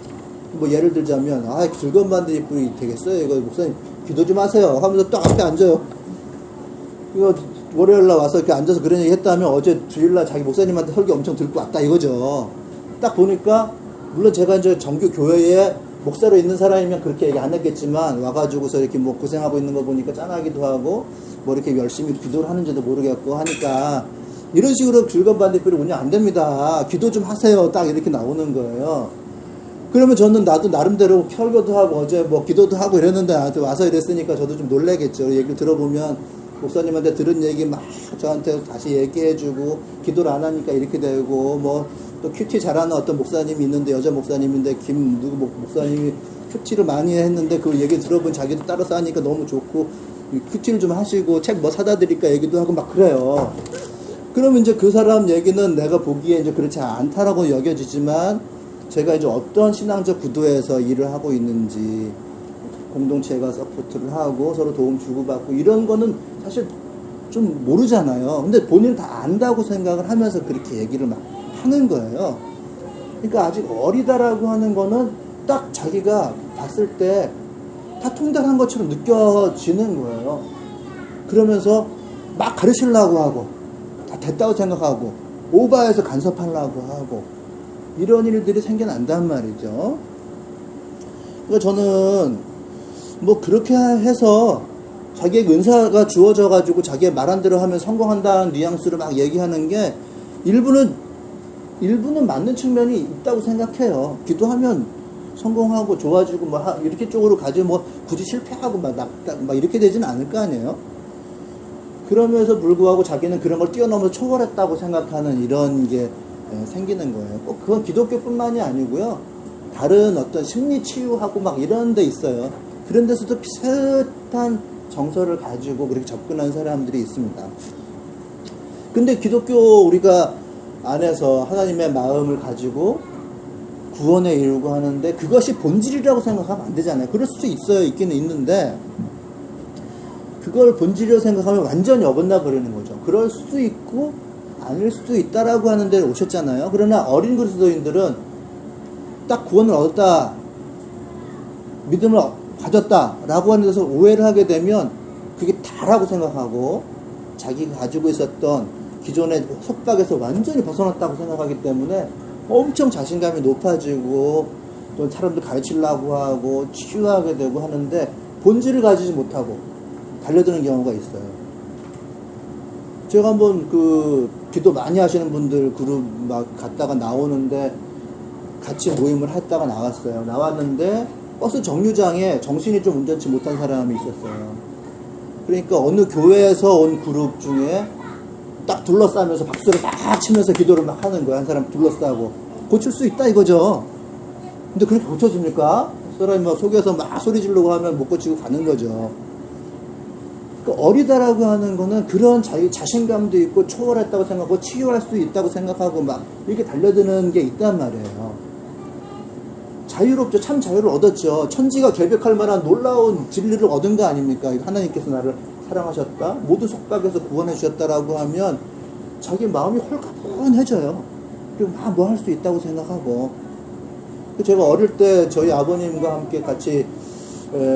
[SPEAKER 1] 뭐 예를 들자면, 아, 즐거운 반딧불이 되겠어요, 이거 목사님 기도 좀 하세요 하면서 딱 앞에 앉아요. 이거 월요일날 와서 이렇게 앉아서 그런 얘기 했다면 어제 주일날 자기 목사님한테 설교 엄청 듣고 왔다 이거죠. 딱 보니까, 물론 제가 이제 정규 교회에 목사로 있는 사람이면 그렇게 얘기 안 했겠지만, 와가지고서 이렇게 뭐 고생하고 있는 거 보니까 짠하기도 하고, 뭐 이렇게 열심히 기도를 하는지도 모르겠고 하니까, 이런 식으로 즐거운 반딧불이 운영 안 됩니다. 기도 좀 하세요. 딱 이렇게 나오는 거예요. 그러면 저는 나도 나름대로 설교도 하고, 어제 뭐 기도도 하고 이랬는데, 나한테 와서 이랬으니까 저도 좀 놀래겠죠. 얘기를 들어보면, 목사님한테 들은 얘기 막 저한테 다시 얘기해주고, 기도를 안 하니까 이렇게 되고, 뭐, 또 큐티 잘하는 어떤 목사님이 있는데, 여자 목사님인데, 누구 목사님이 큐티를 많이 했는데, 그 얘기 들어보면 자기도 따라서 하니까 너무 좋고, 큐티를 좀 하시고, 책 뭐 사다 드릴까 얘기도 하고 막 그래요. 그러면 이제 그 사람 얘기는 내가 보기에 이제 그렇지 않다라고 여겨지지만, 제가 이제 어떤 신앙적 구도에서 일을 하고 있는지, 공동체가 서포트를 하고 서로 도움 주고받고 이런 거는 사실 좀 모르잖아요. 근데 본인은 다 안다고 생각을 하면서 그렇게 얘기를 막 하는 거예요. 그러니까 아직 어리다라고 하는 거는 딱 자기가 봤을 때 다 통달한 것처럼 느껴지는 거예요. 그러면서 막 가르치려고 하고, 다 됐다고 생각하고, 오바해서 간섭하려고 하고, 이런 일들이 생겨난단 말이죠. 그러니까 저는 뭐 그렇게 해서 자기의 은사가 주어져 가지고 자기의 말한 대로 하면 성공한다는 뉘앙스를 막 얘기하는 게 일부는 맞는 측면이 있다고 생각해요. 기도하면 성공하고 좋아지고 뭐 이렇게 쪽으로 가지, 뭐 굳이 실패하고 막 이렇게 되지는 않을 거 아니에요. 그러면서 불구하고 자기는 그런 걸 뛰어넘어서 초월했다고 생각하는 이런 게 생기는 거예요. 꼭 그건 기독교뿐만이 아니고요. 다른 어떤 심리 치유하고 막 이런 데 있어요. 그런 데서도 비슷한 정서를 가지고 그렇게 접근한 사람들이 있습니다. 근데 기독교 우리가 안에서 하나님의 마음을 가지고 구원에 이르고 하는데 그것이 본질이라고 생각하면 안 되잖아요. 그럴 수도 있어요. 있기는 있는데 그걸 본질이라고 생각하면 완전히 어긋나 버리는 거죠. 그럴 수도 있고 아닐 수도 있다라고 하는 데 오셨잖아요. 그러나 어린 그리스도인들은 딱 구원을 얻었다, 믿음을 가졌다라고 하는 데서 오해를 하게 되면 그게 다라고 생각하고 자기가 가지고 있었던 기존의 속박에서 완전히 벗어났다고 생각하기 때문에 엄청 자신감이 높아지고 또 사람들 가르치려고 하고 치유하게 되고 하는데 본질을 가지지 못하고 달려드는 경우가 있어요. 제가 한번 그 기도 많이 하시는 분들 그룹 막 갔다가 나오는데 같이 모임을 했다가 나왔어요. 나왔는데 버스 정류장에 정신이 좀 운전치 못한 사람이 있었어요. 그러니까 어느 교회에서 온 그룹 중에 딱 둘러싸면서 박수를 막 치면서 기도를 막 하는 거야. 한 사람 둘러싸고. 고칠 수 있다 이거죠. 근데 그렇게 고쳐집니까? 사람이 막 속여서 막 소리 지르고 하면 못 고치고 가는 거죠. 그러니까 어리다라고 하는 거는 그런 자신감도 있고 초월했다고 생각하고 치유할 수 있다고 생각하고 막 이렇게 달려드는 게 있단 말이에요. 자유롭죠. 참 자유를 얻었죠. 천지가 개벽할 만한 놀라운 진리를 얻은 거 아닙니까? 하나님께서 나를 사랑하셨다, 모두 속박에서 구원해 주셨다라고 하면 자기 마음이 홀가분해져요. 그리고 막 뭐 할 수 있다고 생각하고. 제가 어릴 때 저희 아버님과 함께 같이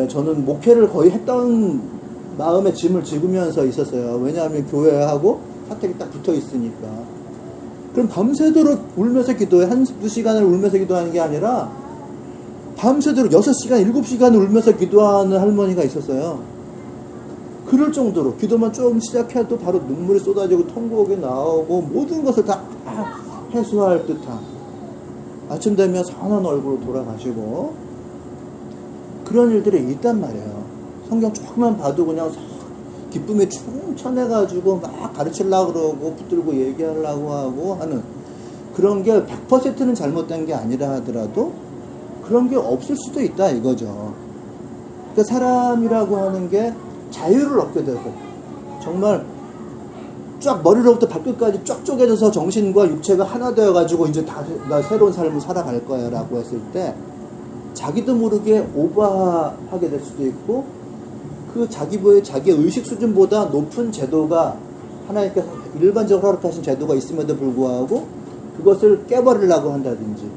[SPEAKER 1] 저는 목회를 거의 했던 마음의 짐을 지으면서 있었어요. 왜냐하면 교회하고 사택이 딱 붙어 있으니까. 그럼 밤새도록 울면서 기도해. 한두 시간을 울면서 기도하는 게 아니라 밤새도록 6시간, 7시간 울면서 기도하는 할머니가 있었어요. 그럴 정도로 기도만 좀 시작해도 바로 눈물이 쏟아지고 통곡이 나오고 모든 것을 다 해소할 듯한, 아침 되면 선한 얼굴로 돌아가시고 그런 일들이 있단 말이에요. 성경 조금만 봐도 그냥 기쁨에 충천해가지고 막 가르치려고 그러고 붙들고 얘기하려고 하고 하는 그런 게 100%는 잘못된 게 아니라 하더라도 그런 게 없을 수도 있다 이거죠. 그러니까 사람이라고 하는 게 자유를 얻게 되고 정말 쫙 머리로부터 발끝까지 쫙 쪼개져서 정신과 육체가 하나 되어가지고 이제 나 새로운 삶을 살아갈 거야 라고 했을 때 자기도 모르게 오버하게 될 수도 있고 그 자기의 의식 수준보다 높은 제도가 하나님께서 일반적으로 허락하신 제도가 있음에도 불구하고 그것을 깨버리려고 한다든지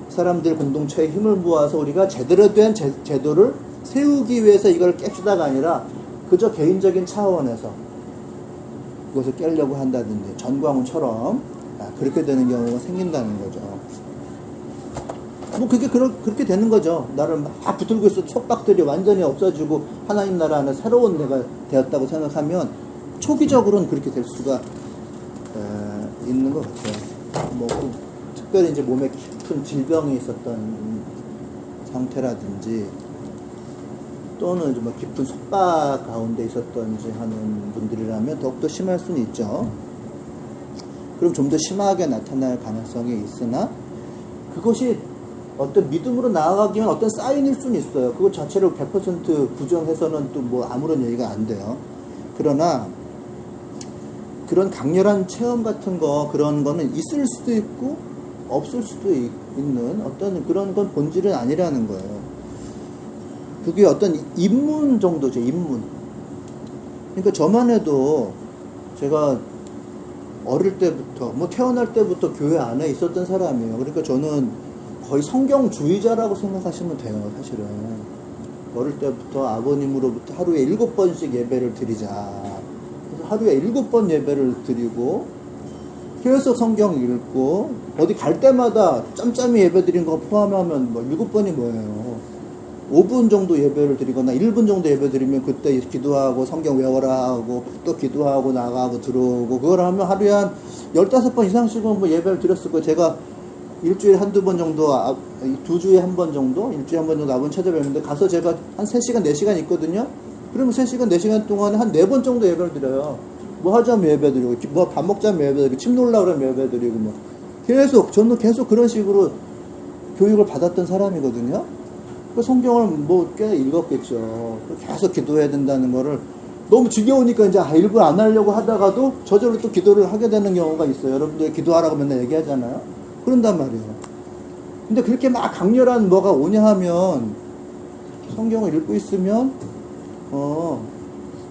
[SPEAKER 1] 사람들 공동체에 힘을 모아서 우리가 제대로 된 제도를 세우기 위해서 이걸 깹시다가 아니라 그저 개인적인 차원에서 그것을 깨려고 한다든지 전광훈처럼 그렇게 되는 경우가 생긴다는 거죠. 뭐 그게 그렇게 되는 거죠. 나를 막 붙들고 있어 속박들이 완전히 없어지고 하나님 나라 안에 새로운 내가 되었다고 생각하면 초기적으로는 그렇게 될 수가 있는 것 같아요. 뭐 특별히 이제 몸에 깊은 질병이 있었던 상태라든지 또는 이제 뭐 깊은 속박 가운데 있었던지 하는 분들이라면 더욱더 심할 수는 있죠. 그럼 좀 더 심하게 나타날 가능성이 있으나 그것이 어떤 믿음으로 나아가기 위한 어떤 사인일 수는 있어요. 그것 자체를 100% 부정해서는 또 뭐 아무런 얘기가 안 돼요. 그러나 그런 강렬한 체험 같은 거 그런 거는 있을 수도 있고 없을 수도 있는 어떤 그런 건 본질은 아니라는 거예요. 그게 어떤 입문 정도죠. 입문. 그러니까 저만 해도 제가 어릴 때부터 뭐 태어날 때부터 교회 안에 있었던 사람이에요. 그러니까 저는 거의 성경주의자라고 생각하시면 돼요. 사실은 어릴 때부터 아버님으로부터 하루에 7번씩 예배를 드리자. 그래서 하루에 7번 예배를 드리고 계속 성경 읽고 어디 갈 때마다 짬짬이 예배 드린 거 포함하면 뭐 7번이 뭐예요. 5분 정도 예배를 드리거나 1분 정도 예배 드리면 그때 기도하고 성경 외워라 하고 또 기도하고 나가고 들어오고 그걸 하면 하루에 한 15번 이상씩은 뭐 예배를 드렸을 거예요. 제가 일주일에 한두 번 정도, 2주에 한 번 정도, 일주일에 한 번 정도 아버님 찾아뵙는데 가서 제가 한 3시간, 4시간 있거든요. 그러면 3시간, 4시간 동안에 한 4번 정도 예배를 드려요. 뭐 하자면 예배 드리고, 뭐 밥 먹자면 예배 드리고, 침 놀라 그러면 예배 드리고, 뭐. 저는 계속 그런 식으로 교육을 받았던 사람이거든요. 그 성경을 뭐 꽤 읽었겠죠. 계속 기도해야 된다는 거를 너무 지겨우니까 이제 일부러 안 하려고 하다가도 저절로 또 기도를 하게 되는 경우가 있어요. 여러분들 기도하라고 맨날 얘기하잖아요. 그런단 말이에요. 근데 그렇게 막 강렬한 뭐가 오냐 하면 성경을 읽고 있으면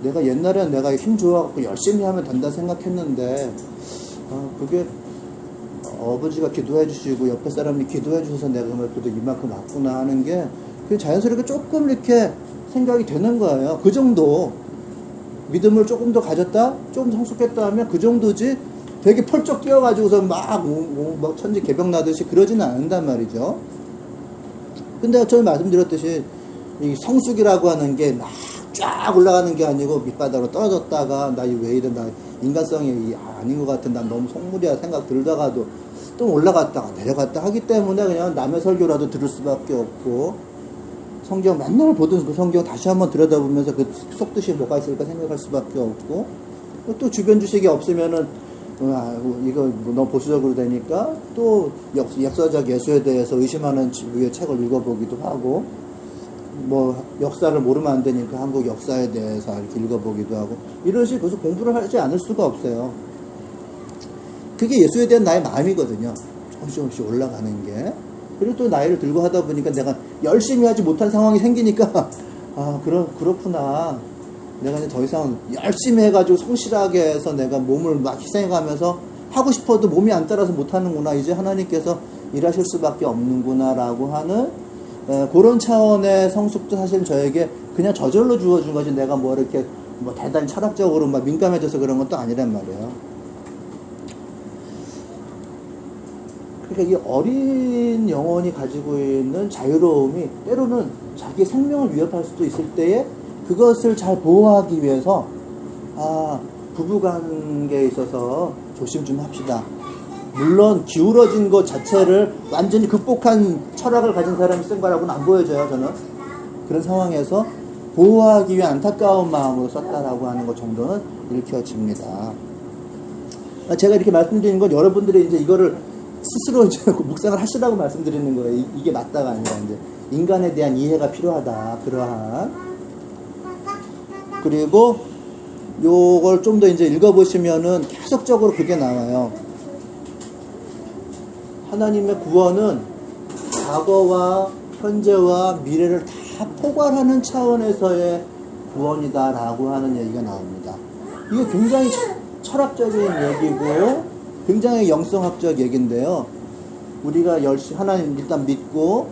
[SPEAKER 1] 내가 옛날에는 내가 힘 좋아갖고 열심히 하면 된다 생각했는데 그게 아버지가 기도해 주시고 옆에 사람이 기도해 주셔서 내가 그래도 이만큼 왔구나 하는 게 그 자연스럽게 조금 이렇게 생각이 되는 거예요. 그 정도 믿음을 조금 더 가졌다, 조금 더 성숙했다 하면 그 정도지 되게 펄쩍 뛰어가지고서 막 천지 개벽 나듯이 그러지는 않는단 말이죠. 근데 처음에 말씀드렸듯이 이 성숙이라고 하는 게 막 쫙 올라가는 게 아니고 밑바닥으로 떨어졌다가 나 왜 이래 나 인간성이 아닌 것 같은 난 너무 속물이야 생각 들다가도 또 올라갔다가 내려갔다 하기 때문에 그냥 남의 설교라도 들을 수밖에 없고 성경 맨날 보던 그 성경 다시 한번 들여다보면서 그 속뜻이 뭐가 있을까 생각할 수밖에 없고 또 주변 지식이 없으면은 이거 너무 보수적으로 되니까 또 역사적 예수에 대해서 의심하는 위의 책을 읽어보기도 하고 뭐 역사를 모르면 안 되니까 한국 역사에 대해서 이렇게 읽어보기도 하고 이런 식으로 계속 공부를 하지 않을 수가 없어요. 그게 예수에 대한 나의 마음이거든요. 조금씩 올라가는 게. 그리고 또 나이를 들고 하다 보니까 내가 열심히 하지 못한 상황이 생기니까 그렇구나. 내가 이제 더 이상 열심히 해가지고 성실하게 해서 내가 몸을 막 희생해가면서 하고 싶어도 몸이 안 따라서 못하는구나. 이제 하나님께서 일하실 수밖에 없는구나 라고 하는 그런 차원의 성숙도 사실 저에게 그냥 저절로 주어준 거지 내가 뭐 이렇게 뭐 대단히 철학적으로 막 민감해져서 그런 것도 아니란 말이에요. 그러니까 이 어린 영혼이 가지고 있는 자유로움이 때로는 자기 생명을 위협할 수도 있을 때에 그것을 잘 보호하기 위해서 부부관계에 있어서 조심 좀 합시다. 물론 기울어진 것 자체를 완전히 극복한 철학을 가진 사람이 쓴 거라고는 안 보여져요. 저는 그런 상황에서 보호하기 위한 안타까운 마음으로 썼다라고 하는 것 정도는 읽혀집니다. 제가 이렇게 말씀드리는 건 여러분들이 이제 이거를 스스로 이제 묵상을 하시라고 말씀드리는 거예요. 이게 맞다가 아니라 이제 인간에 대한 이해가 필요하다. 그러한. 그리고 요걸 좀 더 이제 읽어보시면은 계속적으로 그게 나와요. 하나님의 구원은 과거와 현재와 미래를 다 포괄하는 차원에서의 구원이다라고 하는 얘기가 나옵니다. 이게 굉장히 철학적인 얘기고 굉장히 영성학적 얘기인데요. 우리가 열심히 하나님 일단 믿고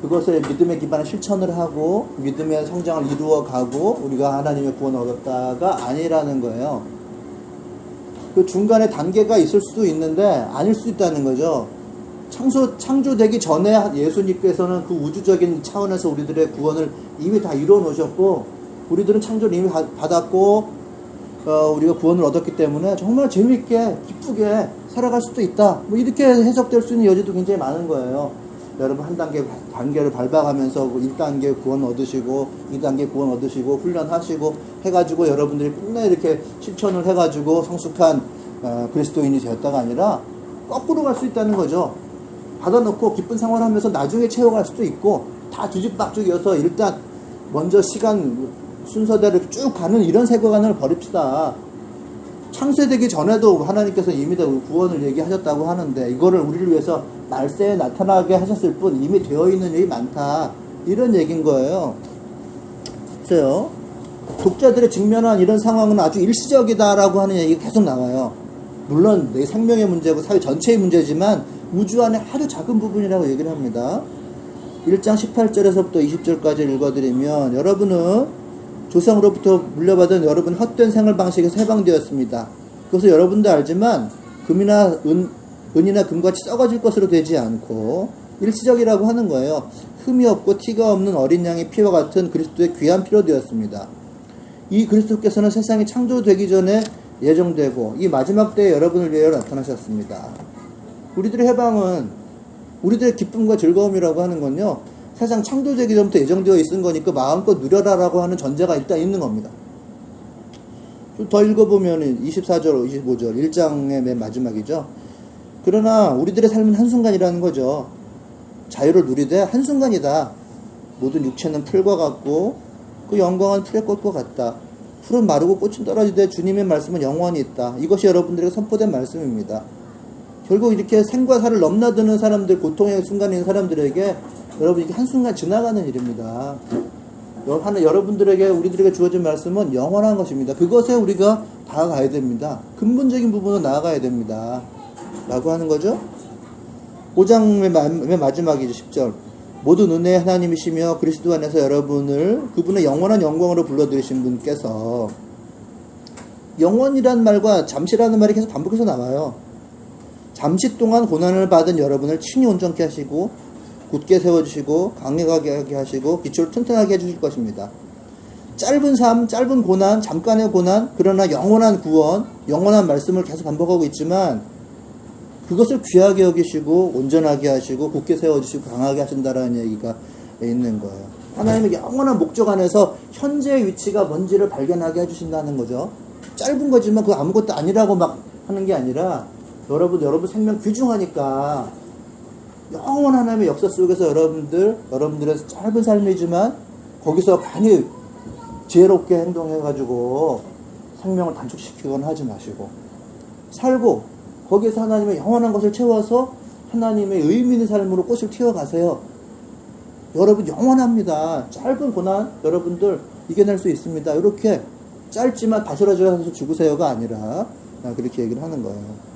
[SPEAKER 1] 그것을 믿음에 기반한 실천을 하고 믿음의 성장을 이루어가고 우리가 하나님의 구원을 얻었다가 아니라는 거예요. 그 중간에 단계가 있을 수도 있는데 아닐 수도 있다는 거죠. 창조되기 전에 예수님께서는 그 우주적인 차원에서 우리들의 구원을 이미 다 이루어 놓으셨고 우리들은 창조를 이미 받았고 우리가 구원을 얻었기 때문에 정말 재밌게 기쁘게 살아갈 수도 있다. 뭐 이렇게 해석될 수 있는 여지도 굉장히 많은 거예요. 여러분 한 단계를 밟아가면서 1단계 구원 얻으시고 2단계 구원 얻으시고 훈련하시고 해가지고 여러분들이 끝내 이렇게 실천을 해가지고 성숙한 그리스도인이 되었다가 아니라 거꾸로 갈 수 있다는 거죠. 받아놓고 기쁜 생활하면서 나중에 채워갈 수도 있고 다 뒤집박죽이어서 일단 먼저 시간 순서대로 쭉 가는 이런 세계관을 버립시다. 창세되기 전에도 하나님께서 이미 구원을 얘기하셨다고 하는데 이거를 우리를 위해서 말세에 나타나게 하셨을 뿐 이미 되어 있는 일이 많다. 이런 얘기인 거예요. 그래서 독자들의 직면한 이런 상황은 아주 일시적이다라고 하는 얘기가 계속 나와요. 물론 내 생명의 문제고 사회 전체의 문제지만 우주 안에 아주 작은 부분이라고 얘기를 합니다. 1장 18절에서부터 20절까지 읽어드리면 여러분은 조상으로부터 물려받은 여러분 헛된 생활 방식에서 해방되었습니다. 그것을 여러분도 알지만 은이나 금같이 썩어질 것으로 되지 않고 일시적이라고 하는 거예요. 흠이 없고 티가 없는 어린 양의 피와 같은 그리스도의 귀한 피로 되었습니다. 이 그리스도께서는 세상이 창조되기 전에 예정되고 이 마지막 때에 여러분을 위하여 나타나셨습니다. 우리들의 해방은 우리들의 기쁨과 즐거움이라고 하는 건요. 세상 창조되기 전부터 예정되어 있은 거니까 마음껏 누려라라고 하는 전제가 일단 있는 겁니다. 좀 더 읽어보면 24절, 25절 1장의 맨 마지막이죠. 그러나 우리들의 삶은 한순간이라는 거죠. 자유를 누리되 한순간이다. 모든 육체는 풀과 같고 그 영광은 풀의 꽃과 같다. 풀은 마르고 꽃은 떨어지되 주님의 말씀은 영원히 있다. 이것이 여러분들에게 선포된 말씀입니다. 결국 이렇게 생과 사를 넘나드는 사람들, 고통의 순간에 있는 사람들에게 여러분 이게 한순간 지나가는 일입니다. 여러분들에게 우리들에게 주어진 말씀은 영원한 것입니다. 그것에 우리가 다가가야 됩니다. 근본적인 부분은 나아가야 됩니다. 라고 하는 거죠. 5장 맨 마지막이죠. 10절. 모든 은혜의 하나님이시며 그리스도 안에서 여러분을 그분의 영원한 영광으로 불러들이신 분께서 영원이라는 말과 잠시라는 말이 계속 반복해서 나와요. 잠시 동안 고난을 받은 여러분을 친히 온전케 하시고 굳게 세워주시고 강력하게 하시고 기초를 튼튼하게 해주실 것입니다. 짧은 삶, 짧은 고난, 잠깐의 고난, 그러나 영원한 구원, 영원한 말씀을 계속 반복하고 있지만 그것을 귀하게 여기시고 온전하게 하시고 굳게 세워주시고 강하게 하신다라는 얘기가 있는 거예요. 하나님의 영원한 목적 안에서 현재의 위치가 뭔지를 발견하게 해주신다는 거죠. 짧은 거지만 그거 아무것도 아니라고 막 하는 게 아니라 여러분 생명 귀중하니까 영원한 하나님의 역사 속에서 여러분들의 짧은 삶이지만 거기서 괜히 지혜롭게 행동해가지고 생명을 단축시키거나 하지 마시고 살고 거기에서 하나님의 영원한 것을 채워서 하나님의 의미 있는 삶으로 꽃을 튀어가세요. 여러분 영원합니다. 짧은 고난 여러분들 이겨낼 수 있습니다. 이렇게 짧지만 다스러져서 죽으세요가 아니라 그렇게 얘기를 하는 거예요.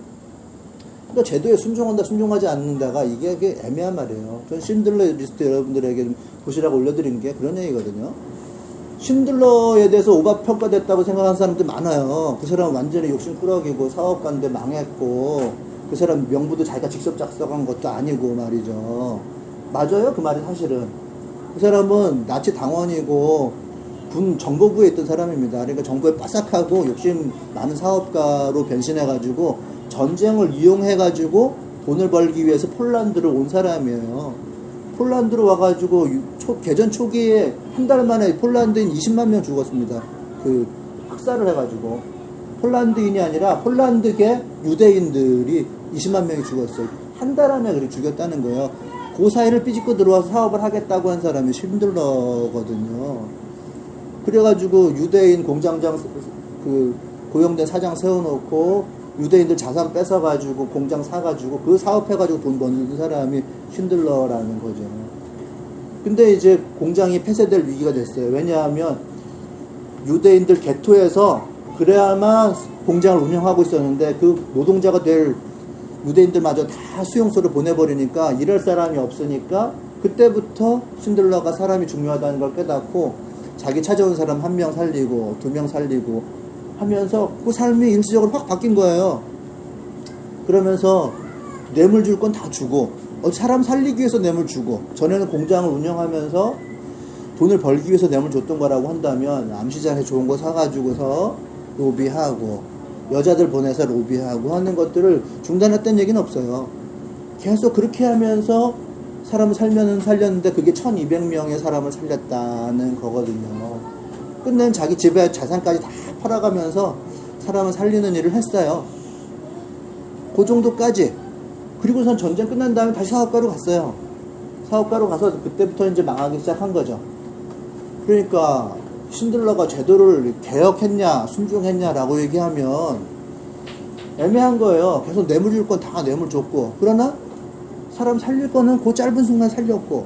[SPEAKER 1] 그러니까 제도에 순종한다 순종하지 않는다가 이게 애매한 말이에요. 전 신들러 리스트 여러분들에게 좀 보시라고 올려드린 게 그런 얘기거든요. 신들러에 대해서 오바평가됐다고 생각하는 사람들 많아요. 그 사람은 완전히 욕심꾸러기고 사업가인데 망했고 그 사람 명부도 자기가 직접 작성한 것도 아니고 말이죠. 맞아요, 그 말이 사실은. 그 사람은 나치 당원이고 군 정보부에 있던 사람입니다. 그러니까 정부에 빠삭하고 욕심 많은 사업가로 변신해가지고 전쟁을 이용해가지고 돈을 벌기 위해서 폴란드를 온 사람이에요. 폴란드로 와가지고 개전 초기에 한 달 만에 폴란드인 20만 명 죽었습니다. 그 학살을 해가지고 폴란드인이 아니라 폴란드계 유대인들이 20만 명이 죽었어요. 한 달 안에 그렇게 죽였다는 거예요. 그 사이를 삐집고 들어와서 사업을 하겠다고 한 사람이 쉰들러거든요. 그래가지고 유대인 공장장 그 고용된 사장 세워놓고 유대인들 자산 뺏어가지고 공장 사가지고 그 사업해가지고 돈 버는 사람이 쉰들러라는 거죠. 근데 이제 공장이 폐쇄될 위기가 됐어요. 왜냐하면 유대인들 개토에서 그래야만 공장을 운영하고 있었는데 그 노동자가 될 유대인들마저 다 수용소를 보내버리니까 일할 사람이 없으니까 그때부터 쉰들러가 사람이 중요하다는 걸 깨닫고 자기 찾아온 사람 1명 살리고 2명 살리고 하면서 그 삶이 일시적으로 확 바뀐 거예요. 그러면서 뇌물 줄 건 다 주고 사람 살리기 위해서 뇌물 주고 전에는 공장을 운영하면서 돈을 벌기 위해서 뇌물 줬던 거라고 한다면 암시장에 좋은 거 사가지고서 로비하고 여자들 보내서 로비하고 하는 것들을 중단했다는 얘기는 없어요. 계속 그렇게 하면서 사람을 살면은 살렸는데 그게 1200명의 사람을 살렸다는 거거든요. 끝낸 자기 집에 자산까지 다 팔아가면서 사람을 살리는 일을 했어요. 그 정도까지. 그리고선 전쟁 끝난 다음에 다시 사업가로 갔어요. 사업가로 가서 그때부터 이제 망하기 시작한 거죠. 그러니까 쉰들러가 제도를 개혁했냐 순종했냐라고 얘기하면 애매한 거예요. 계속 뇌물 줄 건 다 뇌물 줬고 그러나 사람 살릴 거는 그 짧은 순간 살렸고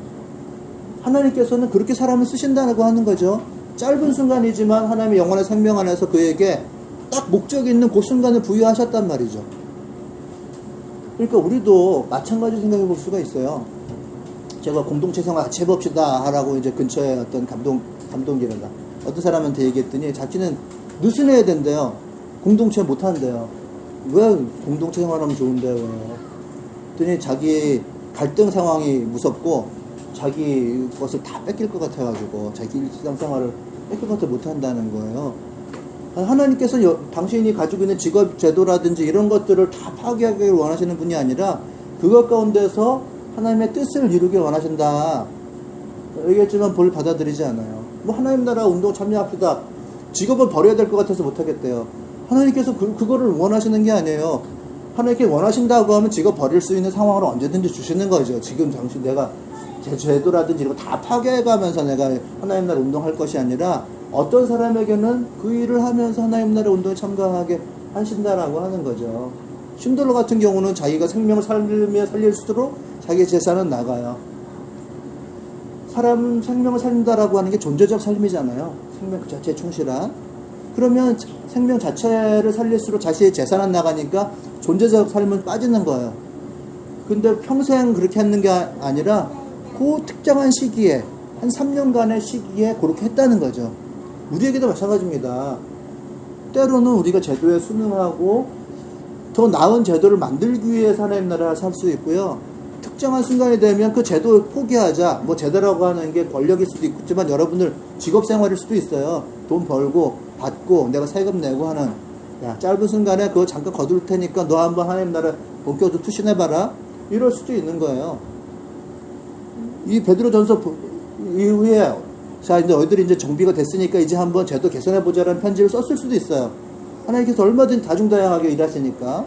[SPEAKER 1] 하나님께서는 그렇게 사람을 쓰신다고 하는 거죠. 짧은 순간이지만 하나님의 영원한 생명 안에서 그에게 딱 목적이 있는 그 순간을 부여하셨단 말이죠. 그러니까 우리도 마찬가지 생각해 볼 수가 있어요. 제가 공동체 생활 같이 해봅시다 하라고 이제 근처에 어떤 감동기라다 어떤 사람한테 얘기했더니 자기는 느슨해야 된대요. 공동체 못한대요. 왜 공동체 생활하면 좋은데요? 그랬더니 자기 갈등 상황이 무섭고 자기 것을 다 뺏길 것 같아가지고 자기 일상생활을 뺏길 것 같아 못한다는 거예요. 하나님께서 당신이 가지고 있는 직업 제도라든지 이런 것들을 다 파괴하기를 원하시는 분이 아니라 그것 가운데서 하나님의 뜻을 이루길 원하신다. 얘기했지만 볼 받아들이지 않아요. 뭐 하나님 나라 운동 참여합시다. 직업을 버려야 될 것 같아서 못하겠대요. 하나님께서 그거를 원하시는 게 아니에요. 하나님께 원하신다고 하면 직업 버릴 수 있는 상황을 언제든지 주시는 거죠. 지금 당신 내가 제 제도라든지 이런 거 다 파괴해가면서 내가 하나님 나라 운동할 것이 아니라 어떤 사람에게는 그 일을 하면서 하나님 나라 운동에 참가하게 하신다라고 하는 거죠. 쉰들러 같은 경우는 자기가 생명을 살리며 살릴수록 자기 재산은 나가요. 사람 생명을 살린다라고 하는 게 존재적 삶이잖아요. 생명 그 자체에 충실한. 그러면 생명 자체를 살릴수록 자신의 재산은 나가니까 존재적 삶은 빠지는 거예요. 근데 평생 그렇게 했는 게 아니라 그 특정한 시기에 한 3년간의 시기에 그렇게 했다는 거죠. 우리에게도 마찬가지입니다. 때로는 우리가 제도에 순응하고 더 나은 제도를 만들기 위해서 하나님 나라를 살 수 있고요. 특정한 순간이 되면 그 제도를 포기하자. 뭐 제도라고 하는 게 권력일 수도 있지만 여러분들 직업 생활일 수도 있어요. 돈 벌고 받고 내가 세금 내고 하는 야, 짧은 순간에 그거 잠깐 거둘 테니까 너 한번 하나님 나라 본격적으로 투신해봐라. 이럴 수도 있는 거예요. 이 베드로전서 이후에 자 이제 너희들이 이제 정비가 됐으니까 이제 한번 제도 개선해보자라는 편지를 썼을 수도 있어요. 하나님께서 얼마든지 다중다양하게 일하시니까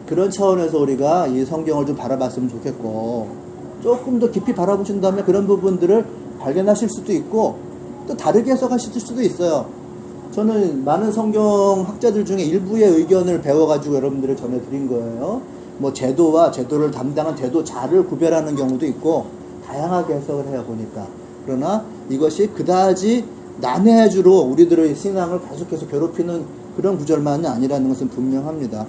[SPEAKER 1] 그런 차원에서 우리가 이 성경을 좀 바라봤으면 좋겠고 조금 더 깊이 바라보신 다음에 그런 부분들을 발견하실 수도 있고 또 다르게 해석하실 수도 있어요. 저는 많은 성경 학자들 중에 일부의 의견을 배워가지고 여러분들을 전해드린 거예요. 뭐 제도와 제도를 담당한 제도자를 구별하는 경우도 있고 다양하게 해석을 해요 보니까. 그러나 이것이 그다지 난해주로 우리들의 신앙을 계속해서 괴롭히는 그런 구절만은 아니라는 것은 분명합니다.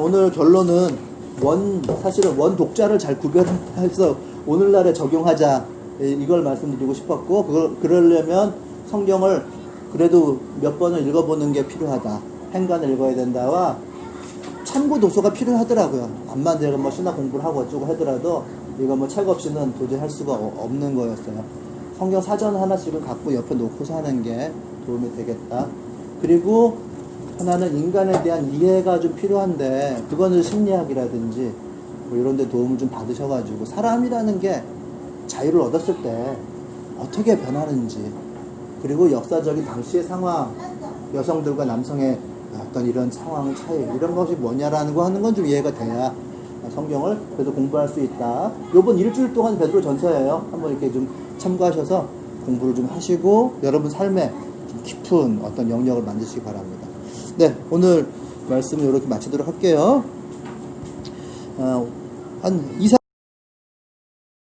[SPEAKER 1] 오늘 결론은 사실은 원 독자를 잘 구별해서 오늘날에 적용하자 이걸 말씀드리고 싶었고 그러려면 성경을 그래도 몇 번을 읽어보는 게 필요하다. 행간을 읽어야 된다와 참고 도서가 필요하더라고요. 암만 내가 뭐 신학 공부를 하고 어쩌고 하더라도 이거 뭐 책 없이는 도저히 할 수가 없는 거였어요. 성경 사전 하나씩은 갖고 옆에 놓고서 하는 게 도움이 되겠다. 그리고 하나는 인간에 대한 이해가 좀 필요한데 그거는 심리학이라든지 뭐 이런 데 도움을 좀 받으셔가지고 사람이라는 게 자유를 얻었을 때 어떻게 변하는지, 그리고 역사적인 당시의 상황, 여성들과 남성의 어떤 이런 상황 차이, 이런 것이 뭐냐라는 거 하는 건 좀 이해가 돼야 성경을 그래도 공부할 수 있다. 요번 일주일 동안 베드로 전서예요. 한번 이렇게 좀 참고하셔서 공부를 좀 하시고 여러분 삶에 좀 깊은 어떤 영역을 만드시기 바랍니다. 네, 오늘 말씀을 이렇게 마치도록 할게요. 한 2, 3